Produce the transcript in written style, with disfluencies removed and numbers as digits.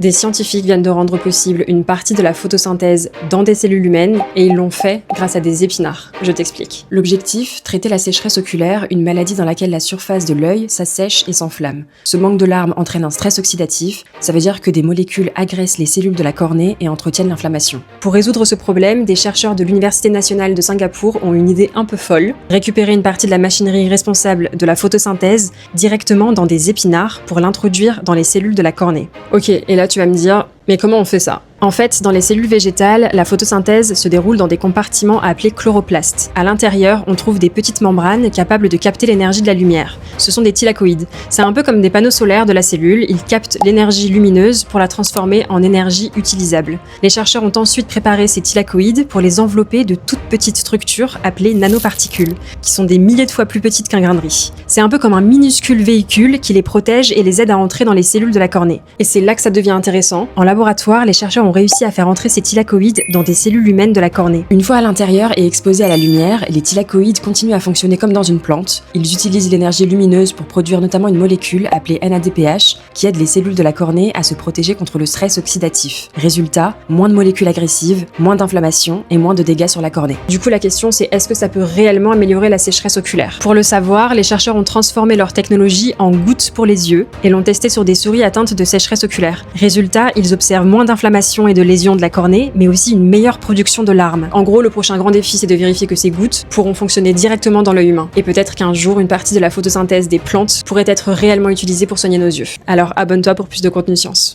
Des scientifiques viennent de rendre possible une partie de la photosynthèse dans des cellules humaines et ils l'ont fait grâce à des épinards. Je t'explique. L'objectif, traiter la sécheresse oculaire, une maladie dans laquelle la surface de l'œil s'assèche et s'enflamme. Ce manque de larmes entraîne un stress oxydatif, ça veut dire que des molécules agressent les cellules de la cornée et entretiennent l'inflammation. Pour résoudre ce problème, des chercheurs de l'Université nationale de Singapour ont une idée un peu folle, récupérer une partie de la machinerie responsable de la photosynthèse directement dans des épinards pour l'introduire dans les cellules de la cornée. Ok, et là tu vas me dire, mais comment on fait ça ? En fait, dans les cellules végétales, la photosynthèse se déroule dans des compartiments appelés chloroplastes. À l'intérieur, on trouve des petites membranes capables de capter l'énergie de la lumière. Ce sont des thylakoïdes. C'est un peu comme des panneaux solaires de la cellule, ils captent l'énergie lumineuse pour la transformer en énergie utilisable. Les chercheurs ont ensuite préparé ces thylakoïdes pour les envelopper de toutes petites structures appelées nanoparticules, qui sont des milliers de fois plus petites qu'un grain de riz. C'est un peu comme un minuscule véhicule qui les protège et les aide à entrer dans les cellules de la cornée. Et c'est là que ça devient intéressant. En laboratoire, les chercheurs ont réussi à faire entrer ces thylakoïdes dans des cellules humaines de la cornée. Une fois à l'intérieur et exposés à la lumière, les thylakoïdes continuent à fonctionner comme dans une plante. Ils utilisent l'énergie lumineuse pour produire notamment une molécule appelée NADPH qui aide les cellules de la cornée à se protéger contre le stress oxydatif. Résultat, moins de molécules agressives, moins d'inflammation et moins de dégâts sur la cornée. Du coup, la question c'est est-ce que ça peut réellement améliorer la sécheresse oculaire ? Pour le savoir, les chercheurs ont transformé leur technologie en gouttes pour les yeux et l'ont testé sur des souris atteintes de sécheresse oculaire. Résultat, ils observent moins d'inflammation et de lésions de la cornée, mais aussi une meilleure production de larmes. En gros, le prochain grand défi, c'est de vérifier que ces gouttes pourront fonctionner directement dans l'œil humain. Et peut-être qu'un jour, une partie de la photosynthèse des plantes pourrait être réellement utilisée pour soigner nos yeux. Alors abonne-toi pour plus de contenu science.